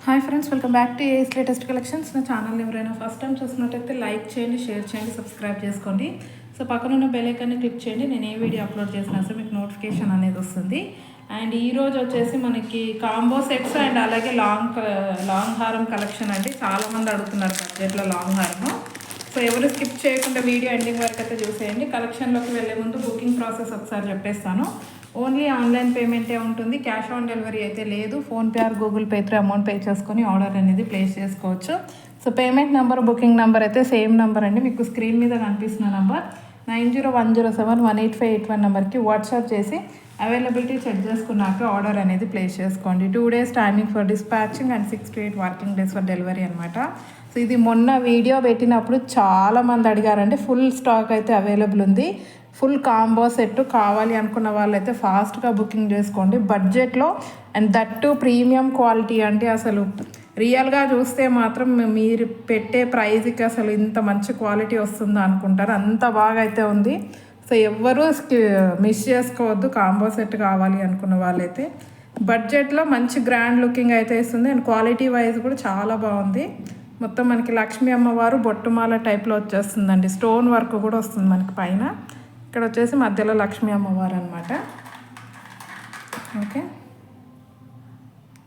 Hi friends, welcome back to AS latest collections. నా channel ఎవరైనా first time చూసినట్టయితే like చేయండి, షేర్ చేయండి, సబ్స్క్రైబ్ చేసుకోండి. సో పక్కన ఉన్న బెల్ ఐకాన్ని క్లిక్ చేయండి. నేను ఏ వీడియో అప్లోడ్ చేసినా సో మీకు నోటిఫికేషన్ అనేది వస్తుంది. అండ్ ఈరోజు వచ్చేసి మనకి కాంబో సెట్స్ అండ్ అలాగే లాంగ్ హారం కలెక్షన్ అండి. చాలామంది అడుగుతున్నారు బడ్జెట్లో లాంగ్ హారము. సో ఎవరు స్కిప్ చేయకుండా వీడియో ఎండింగ్ వరకు అయితే చూసేయండి. కలెక్షన్లోకి వెళ్ళే ముందు బుకింగ్ ప్రాసెస్ ఒకసారి చెప్పేస్తాను. ఓన్లీ ఆన్లైన్ పేమెంటే ఉంటుంది, క్యాష్ ఆన్ డెలివరీ అయితే లేదు. PhonePe are Google pay through amount pay చేసుకొని ఆర్డర్ అనేది ప్లేస్ చేసుకోవచ్చు. So payment number, booking number అయితే సేమ్ నెంబర్ అండి. మీకు స్క్రీన్ మీద కనిపిస్తున్న నెంబర్ 9010785881 నెంబర్కి వాట్సాప్ చేసి అవైలబిలిటీ చెక్ చేసుకున్నాక ఆర్డర్ అనేది ప్లేస్ చేసుకోండి. 2 days timing for dispatching and 6 to 8 working days for delivery అనమాట. సో ఇది మొన్న వీడియో పెట్టినప్పుడు చాలామంది అడిగారండి. ఫుల్ స్టాక్ అయితే అవైలబుల్ ఉంది. ఫుల్ కాంబో సెట్ కావాలి అనుకున్న వాళ్ళైతే ఫాస్ట్గా బుకింగ్ చేసుకోండి. బడ్జెట్లో అండ్ దట్టు ప్రీమియం క్వాలిటీ అంటే అసలు రియల్గా చూస్తే మాత్రం మీరు పెట్టే ప్రైజ్కి అసలు ఇంత మంచి క్వాలిటీ వస్తుందా అనుకుంటారు. అంత బాగా అయితే ఉంది. సో ఎవ్వరూ మిస్ చేసుకోవద్దు. కాంబో సెట్ కావాలి అనుకున్న వాళ్ళైతే బడ్జెట్లో మంచి గ్రాండ్ లుకింగ్ అయితే ఇస్తుంది. అండ్ క్వాలిటీ వైజ్ కూడా చాలా బాగుంది. మొత్తం మనకి లక్ష్మీ అమ్మవారు బొట్టుమాల టైప్లో వచ్చేస్తుందండి. స్టోన్ వర్క్ కూడా వస్తుంది మనకి పైన. ఇక్కడ వచ్చేసి మధ్యలో లక్ష్మీ అమ్మవారు అనమాట. ఓకే,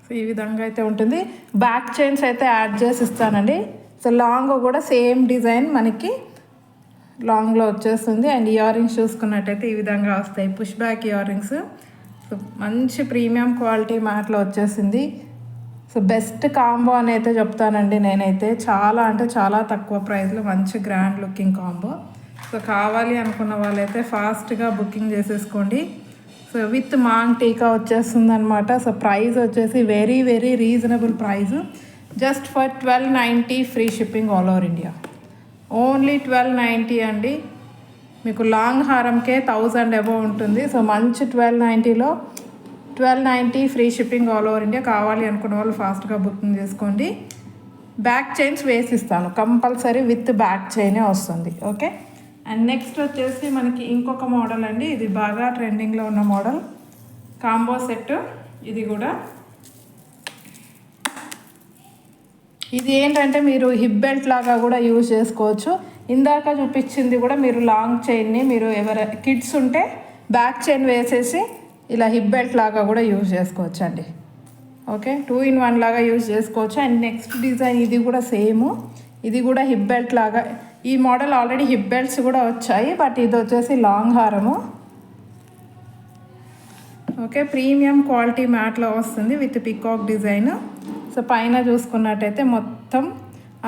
సో ఈ విధంగా అయితే ఉంటుంది. బ్యాక్ చైన్స్ అయితే యాడ్ చేసి ఇస్తానండి. సో లాంగ్ కూడా సేమ్ డిజైన్ మనకి లాంగ్లో వచ్చేస్తుంది. అండ్ ఇయర్ రింగ్స్ చూసుకున్నట్టయితే ఈ విధంగా వస్తాయి, push back ear rings. So మంచి ప్రీమియం క్వాలిటీ మ్యాట్లో వచ్చేసింది. సో బెస్ట్ కాంబో అని అయితే చెప్తానండి నేనైతే. చాలా అంటే చాలా తక్కువ ప్రైస్లో మంచి గ్రాండ్ లుకింగ్ కాంబో. సో కావాలి అనుకున్న వాళ్ళైతే ఫాస్ట్గా బుకింగ్ చేసేసుకోండి. సో విత్ మాంగ్ టీకా వచ్చేస్తుంది అనమాట. సో ప్రైస్ వచ్చేసి very very reasonable price, just for 1290 free shipping all over India. Only 1290 అండి. మీకు లాంగ్ హారంకే 1000 అబవ్ ఉంటుంది. సో మంచి 1290లో 1290 ఫ్రీ షిప్పింగ్ ఆల్ ఓవర్ ఇండియా. కావాలి అనుకున్న వాళ్ళు ఫాస్ట్గా బుకింగ్ చేసుకోండి. బ్యాక్ చైన్స్ వేసిస్తాను కంపల్సరీ, విత్ బ్యాక్ చైనే వస్తుంది. ఓకే, అండ్ నెక్స్ట్ వచ్చేసి మనకి ఇంకొక మోడల్ అండి. ఇది బాగా ట్రెండింగ్లో ఉన్న మోడల్ కాంబో సెట్. ఇది కూడా ఇది ఏంటంటే మీరు హిప్ బెల్ట్ లాగా కూడా యూజ్ చేసుకోవచ్చు. ఇందాక చూపించింది కూడా మీరు లాంగ్ చైన్ని మీరు కిడ్స్ ఉంటే బ్యాక్ చైన్ వేసేసి ఇలా హిప్ బెల్ట్ లాగా కూడా యూజ్ చేసుకోవచ్చు అండి. ఓకే, 2-in-1 లాగా యూజ్ చేసుకోవచ్చు. అండ్ నెక్స్ట్ డిజైన్ ఇది కూడా సేమ్. ఇది కూడా హిప్ బెల్ట్ లాగా. ఈ మోడల్ ఆల్రెడీ హిప్ బెల్ట్స్ కూడా వచ్చాయి, బట్ ఇది వచ్చేసి లాంగ్ హారము. ఓకే, ప్రీమియం క్వాలిటీ మ్యాట్లో వస్తుంది విత్ పికాక్ డిజైన్. సో పైన చూసుకున్నట్టయితే మొత్తం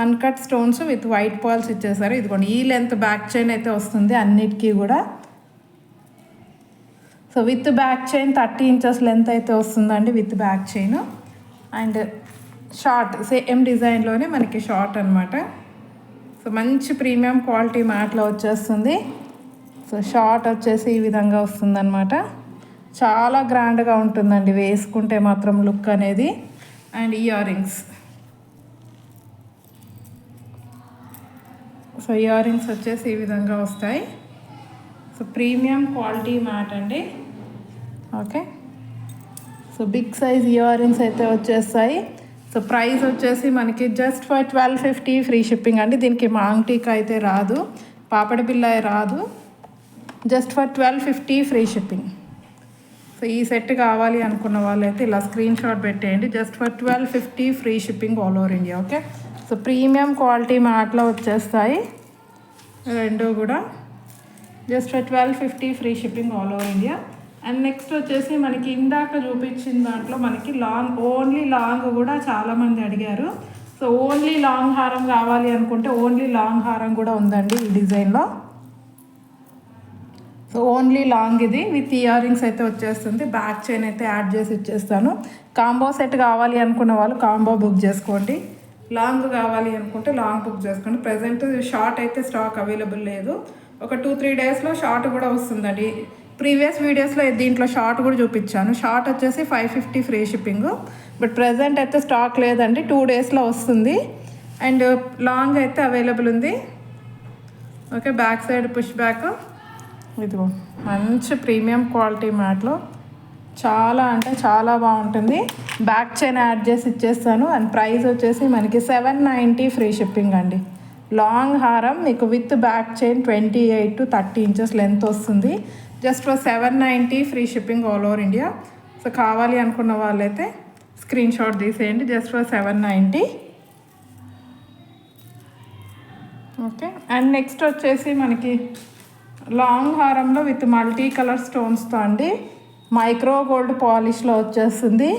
uncut stones with white Paul's ఇచ్చేసారు. ఇదిగోండి ఈ లెంత్ బ్యాక్ చైన్ అయితే వస్తుంది అన్నిటికీ కూడా. So with back chain 30 inches length అయితే వస్తుందండి with back chain. And short same డిజైన్లోనే మనకి షార్ట్ అనమాట. సో మంచి ప్రీమియం క్వాలిటీ మ్యాట్లో వచ్చేస్తుంది. సో షార్ట్ వచ్చేసి ఈ విధంగా వస్తుందన్నమాట. చాలా గ్రాండ్గా ఉంటుందండి వేసుకుంటే మాత్రం లుక్ అనేది. And earrings, so earrings వచ్చేసి ఈ విధంగా వస్తాయి. సో ప్రీమియం క్వాలిటీ మ్యాట్ అండి. Okay, so big size earrings అయితే వచ్చేస్తాయి. సో ప్రైస్ వచ్చేసి మనకి జస్ట్ ఫర్ 1250 ఫ్రీ షిప్పింగ్ అండి. దీనికి మాంగ్ టీకా అయితే రాదు, పాపడి బిల్ల రాదు. Just for 1250 free shipping. So ఈ సెట్ కావాలి అనుకున్న వాళ్ళైతే ఇలా స్క్రీన్ షాట్ పెట్టేయండి. Just for 1250 free shipping all over India. Okay, so premium quality మ్యాట్లో వచ్చేస్తాయి రెండు కూడా. Just for 1250 free shipping all over India. And next వచ్చేసి మనకి ఇందాక చూపించిన దాంట్లో మనకి ఓన్లీ లాంగ్ కూడా చాలామంది అడిగారు. సో ఓన్లీ లాంగ్ హారం కావాలి అనుకుంటే ఓన్లీ లాంగ్ హారం కూడా ఉందండి ఈ డిజైన్లో. సో ఓన్లీ లాంగ్ ఇది విత్ ఇయర్ రింగ్స్ అయితే వచ్చేస్తుంది. బ్యాక్ చైన్ అయితే యాడ్ చేసి ఇచ్చేస్తాను. కాంబో సెట్ కావాలి అనుకున్న వాళ్ళు కాంబో బుక్ చేసుకోండి. లాంగ్ కావాలి అనుకుంటే లాంగ్ బుక్ చేసుకోండి. ప్రజెంట్ షార్ట్ అయితే స్టాక్ అవైలబుల్ లేదు. ఒక 2-3 డేస్లో షార్ట్ కూడా వస్తుందండి. ప్రీవియస్ వీడియోస్లో దీంట్లో షార్ట్ కూడా చూపించాను. షార్ట్ వచ్చేసి 550 ఫ్రీ షిప్పింగ్, బట్ ప్రజెంట్ అయితే స్టాక్ లేదండి. 2 డేస్లో వస్తుంది. అండ్ లాంగ్ అయితే అవైలబుల్ ఉంది. Okay, back side push back. ఇదిగో మంచి ప్రీమియం క్వాలిటీ మ్యాట్లో చాలా అంటే చాలా బాగుంటుంది. బ్యాక్ చైన్ యాడ్ చేసి ఇచ్చేస్తాను. అండ్ ప్రైస్ వచ్చేసి మనకి 790 ఫ్రీ షిప్పింగ్ అండి. లాంగ్ హారం మీకు with back chain 28 to 30 inches length వస్తుంది. Just for 790 free shipping all over India. So కావాలి అనుకున్న వాళ్ళైతే స్క్రీన్ షాట్ తీసేయండి. Just for 790. Okay. And next వచ్చేసి మనకి లాంగ్ హారంలో విత్ మల్టీ కలర్ స్టోన్స్తో అండి, మైక్రో గోల్డ్ పాలిష్లో వచ్చేస్తుంది.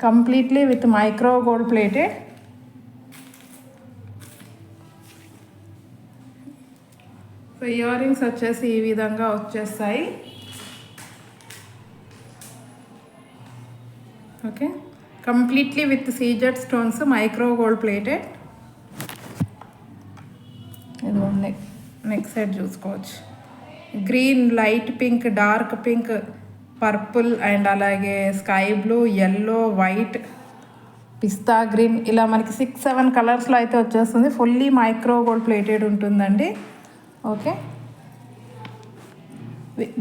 Completely with micro gold plated. So earrings వచ్చేసి ఈ విధంగా వచ్చేస్తాయి. Okay. Completely with CZ stones, micro gold plated. ఇది నెక్ సైడ్ చూసుకోవచ్చు. Green, light pink, dark pink, purple and అలాగే స్కై బ్లూ, ఎల్లో, వైట్, పిస్తా green, ఇలా మనకి 6-7 కలర్స్లో అయితే వచ్చేస్తుంది. ఫుల్లీ మైక్రో గోల్డ్ ప్లేటెడ్ ఉంటుందండి. ఓకే.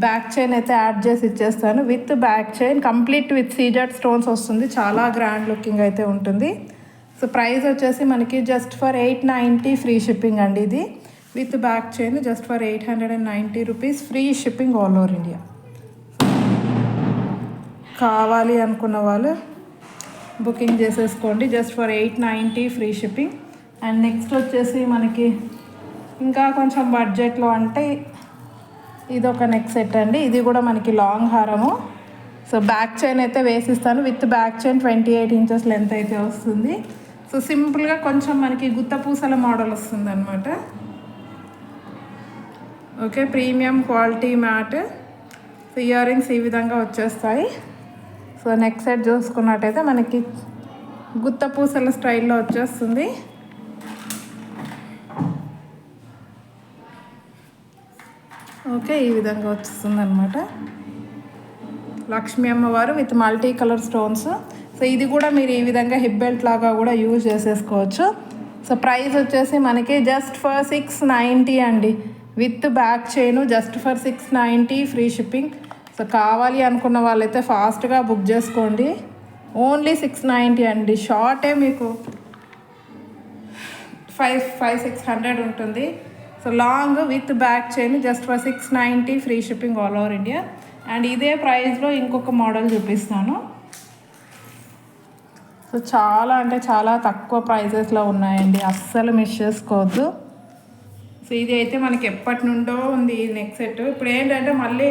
బ్యాక్ చైన్ అయితే యాడ్ చేసి ఇచ్చేస్తాను. With back chain complete with CZ stones వస్తుంది. చాలా గ్రాండ్ లుకింగ్ అయితే ఉంటుంది. సో ప్రైస్ వచ్చేసి మనకి జస్ట్ ఫర్ 890 ఫ్రీ షిప్పింగ్ అండి. ఇది with back chain just for 890 rupees free shipping all over ఇండియా. కావాలి అనుకున్న వాళ్ళు బుకింగ్ చేసేసుకోండి. Just for 890 free shipping. And next వచ్చేసి మనకి ఇంకా కొంచెం బడ్జెట్లో అంటే ఇదొక నెక్ సెట్ అండి. ఇది కూడా మనకి లాంగ్ హారము. సో బ్యాక్ చైన్ అయితే వేసిస్తాను. With back chain 28 inches length అయితే వస్తుంది. సో సింపుల్గా కొంచెం మనకి గుత్తపూసల మోడల్ వస్తుంది అనమాట. Okay. Premium quality mat. So ear rings ఈ విధంగా వచ్చేస్తాయి. సో నెక్ సెట్ చూసుకున్నట్టయితే మనకి గుత్తపూసల స్టైల్లో వచ్చేస్తుంది. ఓకే. ఈ విధంగా వచ్చేస్తుంది అనమాట. లక్ష్మీ అమ్మవారు with multi colour stones. So ఇది కూడా మీరు ఈ విధంగా హిప్ బెల్ట్ లాగా కూడా యూజ్ చేసేసుకోవచ్చు. సో ప్రైస్ వచ్చేసి మనకి జస్ట్ ఫర్ 690 అండి. With back chain just for 690 free shipping. So కావాలి అనుకున్న వాళ్ళైతే ఫాస్ట్గా బుక్ చేసుకోండి. ఓన్లీ 690 అండి. షార్టే మీకు 500-600 ఉంటుంది. So long with back chain just for 690 free shipping all over India. And ఇదే ప్రైస్లో ఇంకొక మోడల్ చూపిస్తాను. సో చాలా అంటే చాలా తక్కువ ప్రైజెస్లో ఉన్నాయండి. అస్సలు మిస్ చేసుకోవద్దు. సో ఇది అయితే మనకి ఎప్పటి నుండో ఉంది ఈ నెక్ సెట్. ఇప్పుడు ఏంటంటే మళ్ళీ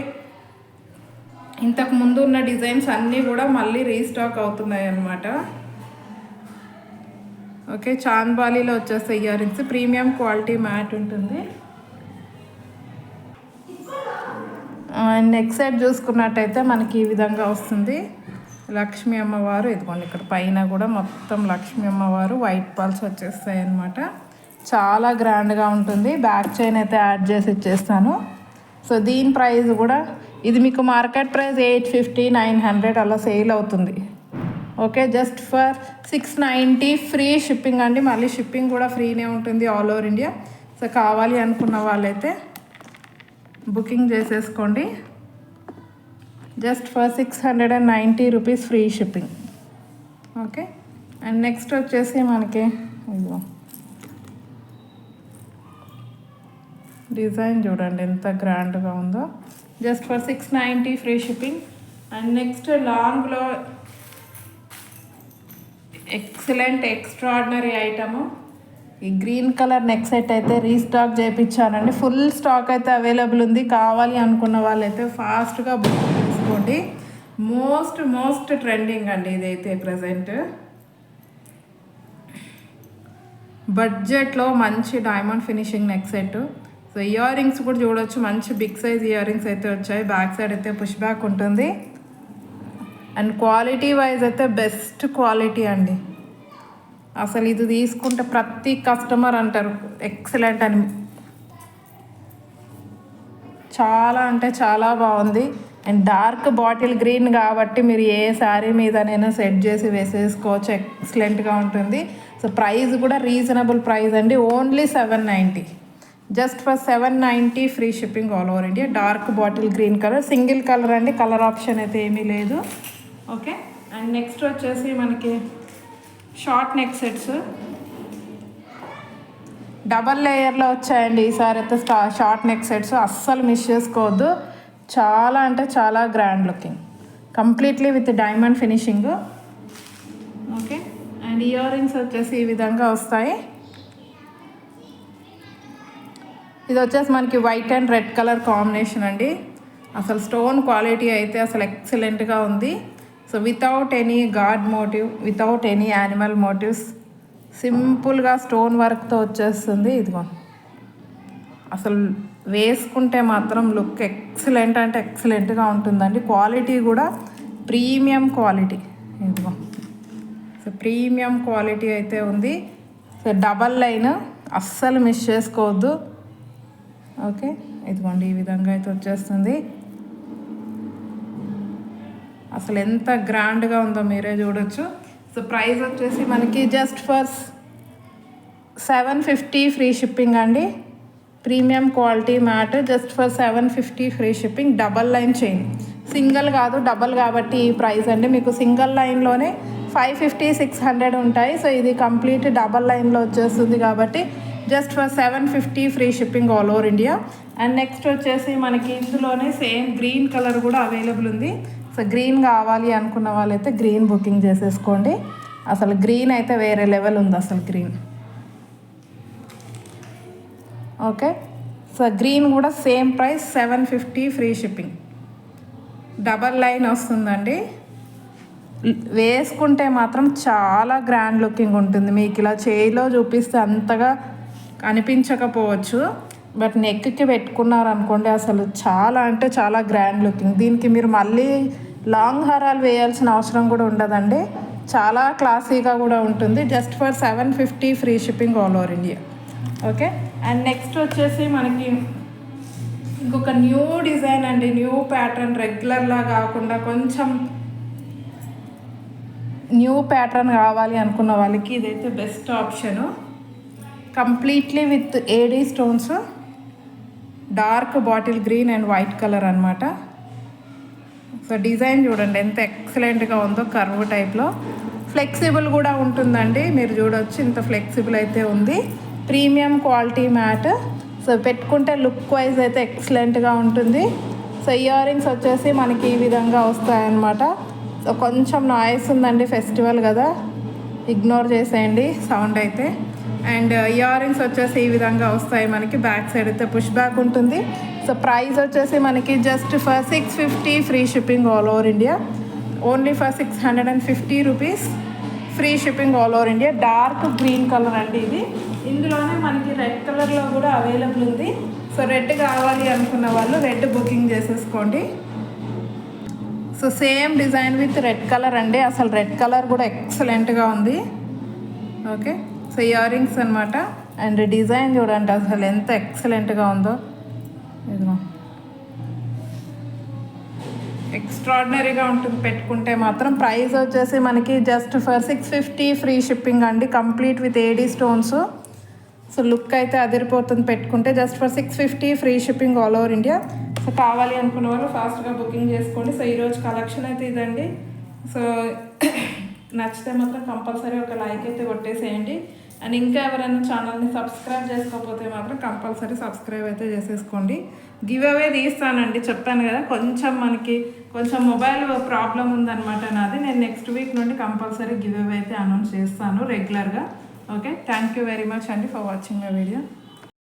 ఇంతకు ముందు ఉన్న డిజైన్స్ అన్నీ కూడా మళ్ళీ రీస్టాక్ అవుతున్నాయి అన్నమాట. ఓకే. చాంద్బాలీలో వచ్చేస్తాయి ear rings. Premium quality mat ఉంటుంది. నెక్ సెట్ చూసుకున్నట్టయితే మనకి ఈ విధంగా వస్తుంది. లక్ష్మీ అమ్మవారు ఇదిగోండి, ఇక్కడ పైన కూడా మొత్తం లక్ష్మీ అమ్మవారు వైట్ పల్స్ వచ్చేస్తాయి అన్నమాట. చాలా గ్రాండ్గా ఉంటుంది. బ్యాక్ చైన్ అయితే యాడ్ చేసి ఇచ్చేస్తాను. సో దీని ప్రైస్ కూడా ఇది మీకు మార్కెట్ ప్రైస్ 850-900 అలా సేల్ అవుతుంది. Okay. Just for 690 free shipping అండి. మళ్ళీ షిప్పింగ్ కూడా ఫ్రీనే ఉంటుంది ఆల్ ఓవర్ ఇండియా. సో కావాలి అనుకున్న వాళ్ళైతే బుకింగ్ చేసేసుకోండి. Just for 690 rupees free shipping. Okay. And next వచ్చేసి మనకి ఇదిగో డిజైన్ చూడండి ఎంత గ్రాండ్గా ఉందో. Just for 690 free shipping. And next లాంగ్లో ఎక్సలెంట్ ఎక్స్ట్రాడినరీ ఐటము ఈ గ్రీన్ కలర్ నెక్ సెట్ అయితే రీస్టాక్ చేయించానండి. ఫుల్ స్టాక్ అయితే అవైలబుల్ ఉంది. కావాలి అనుకున్న వాళ్ళైతే ఫాస్ట్గా బుక్ చేసుకోండి. మోస్ట్ ట్రెండింగ్ అండి ఇదైతే ప్రజెంట్. బడ్జెట్లో మంచి diamond finishing neck set. So ear rings కూడా చూడవచ్చు. మంచి బిగ్ సైజ్ ఇయర్ రింగ్స్ అయితే వచ్చాయి. బ్యాక్ సైడ్ అయితే పుష్ బ్యాక్ ఉంటుంది. అండ్ క్వాలిటీ వైజ్ అయితే బెస్ట్ క్వాలిటీ అండి. అసలు ఇది తీసుకుంటే ప్రతి కస్టమర్ అంటారు ఎక్సలెంట్ అని. చాలా అంటే చాలా బాగుంది. అండ్ డార్క్ బాటిల్ గ్రీన్ కాబట్టి మీరు ఏ శారీ మీదనైనా సెట్ చేసి వేసేసుకోవచ్చు. ఎక్సలెంట్గా ఉంటుంది. సో ప్రైస్ కూడా రీజనబుల్ ప్రైస్ అండి. Only 790. Just for 790 free shipping all over India. Dark bottle green colour, single colour అండి, కలర్ ఆప్షన్ అయితే ఏమీ లేదు. ఓకే, అండ్ నెక్స్ట్ వచ్చేసి మనకి షార్ట్ నెక్ సెట్స్ డబల్ లేయర్లో వచ్చాయండి ఈసారి అయితే. షార్ట్ నెక్ సెట్స్ అస్సలు మిస్ చేసుకోవద్దు, చాలా అంటే చాలా grand looking, completely with diamond finishing. Okay, and earrings వచ్చేసి ఈ విధంగా వస్తాయి. ఇది వచ్చేసి మనకి white and red colour combination అండి. అసలు స్టోన్ క్వాలిటీ అయితే అసలు ఎక్సలెంట్గా ఉంది. So without any god motive, without any animal motives, సింపుల్గా స్టోన్ వర్క్తో వచ్చేస్తుంది. ఇదిగో అసలు వేసుకుంటే మాత్రం లుక్ ఎక్సలెంట్ అంటే ఎక్సలెంట్గా ఉంటుందండి. క్వాలిటీ కూడా ప్రీమియం క్వాలిటీ. ఇదిగో సో ప్రీమియం క్వాలిటీ అయితే ఉంది. సో డబల్ లైన్ అస్సలు మిస్ చేసుకోవద్దు. ఓకే, ఇదిగోండి ఈ విధంగా అయితే వచ్చేస్తుంది. అసలు ఎంత గ్రాండ్గా ఉందో మీరే చూడొచ్చు. సో ప్రైస్ వచ్చేసి మనకి జస్ట్ ఫర్ 750 ఫ్రీ షిప్పింగ్ అండి. Premium quality mat just for 750 free shipping. Double line chain, single కాదు డబల్ కాబట్టి ఈ ప్రైస్ అండి. మీకు సింగిల్ లైన్లోనే 550, 600 ఉంటాయి. సో ఇది కంప్లీట్ డబల్ లైన్లో వచ్చేస్తుంది కాబట్టి just for 750 free shipping all over India. And next వచ్చేసి మనకి ఇందులోనే సేమ్ గ్రీన్ కలర్ కూడా అవైలబుల్ ఉంది. సో గ్రీన్ కావాలి అనుకున్న వాళ్ళైతే గ్రీన్ బుకింగ్ చేసేసుకోండి. అసలు గ్రీన్ అయితే వేరే లెవెల్ ఉంది అసలు గ్రీన్. ఓకే, సో గ్రీన్ కూడా same price 750 free shipping. Double line వస్తుందండి. వేసుకుంటే మాత్రం చాలా గ్రాండ్ లుకింగ్ ఉంటుంది. మీకు ఇలా చేయిలో చూపిస్తే అంతగా కనిపించకపోవచ్చు, బట్ నెక్కి పెట్టుకున్నారనుకోండి అసలు చాలా అంటే చాలా గ్రాండ్ లుకింగ్. దీనికి మీరు మళ్ళీ లాంగ్ హారాలు వేయాల్సిన అవసరం కూడా ఉండదండి, చాలా క్లాసీగా కూడా ఉంటుంది. Just for 750 free shipping all over India. Okay, and next వచ్చేసి మనకి ఇంకొక న్యూ డిజైన్ అండి, న్యూ ప్యాటర్న్. రెగ్యులర్లా కాకుండా కొంచెం న్యూ ప్యాటర్న్ కావాలి అనుకున్న వాళ్ళకి ఇదైతే best option. Completely with AD stones, dark bottle green and white colour అనమాట. సో డిజైన్ చూడండి ఎంత ఎక్సలెంట్గా ఉందో, కర్వ్ టైప్లో. ఫ్లెక్సిబుల్ కూడా ఉంటుందండి, మీరు చూడవచ్చు ఇంత ఫ్లెక్సిబుల్ అయితే ఉంది. Premium quality mat. సో పెట్టుకుంటే లుక్ వైజ్ అయితే ఎక్సలెంట్గా ఉంటుంది. సో ఇయర్ రింగ్స్ వచ్చేసి మనకి ఈ విధంగా వస్తాయన్నమాట. సో కొంచెం నాయిస్ ఉందండి, ఫెస్టివల్ కదా, ఇగ్నోర్ చేసేయండి సౌండ్ అయితే. అండ్ ఇయర్ రింగ్స్ వచ్చేసి ఈ విధంగా వస్తాయి మనకి. బ్యాక్ సైడ్ అయితే పుష్ బ్యాక్ ఉంటుంది. సో ప్రైస్ వచ్చేసి మనకి just for 650 free shipping all over India. Only for 650 rupees free shipping all over India. Dark green colour అండి ఇది. ఇందులోనే మనకి రెడ్ కలర్లో కూడా అవైలబుల్ ఉంది. సో రెడ్ కావాలి అనుకున్న వాళ్ళు రెడ్ బుకింగ్ చేసేసుకోండి. So same design with red colour అండి. అసలు రెడ్ కలర్ కూడా ఎక్సలెంట్గా ఉంది. ఓకే, సో ఇయర్ రింగ్స్ అనమాట. అండ్ డిజైన్ చూడండి అసలు ఎంత ఎక్సలెంట్గా ఉందో. ఇదిగో ఎక్స్ట్రాడినరీగా ఉంటుంది పెట్టుకుంటే మాత్రం. ప్రైస్ వచ్చేసి మనకి జస్ట్ ఫర్ 650 ఫ్రీ షిప్పింగ్ అండి, complete with AD stones. So look అయితే అదిరిపోతుంది పెట్టుకుంటే. Just for 650 free shipping all over India. So కావాలి అనుకున్న వాళ్ళు ఫాస్ట్గా బుకింగ్ చేసుకోండి. సో ఈరోజు కలెక్షన్ అయితే ఇదండి. సో నచ్చితే మాత్రం కంపల్సరీ ఒక లైక్ అయితే కొట్టేసేయండి. అండ్ ఇంకా ఎవరైనా ఛానల్ని సబ్స్క్రైబ్ చేసుకోకపోతే మాత్రం కంపల్సరీ సబ్స్క్రైబ్ అయితే చేసేసుకోండి. గివ్ అవే తీస్తానండి, చెప్పాను కదా కొంచెం మొబైల్ ప్రాబ్లం ఉందన్నమాట నాది. నేను నెక్స్ట్ వీక్ నుండి కంపల్సరీ గివ్ అవే అయితే అనౌన్స్ చేస్తాను రెగ్యులర్గా. Okay, thank you very much అండి ఫర్ వాచింగ్ మై వీడియో.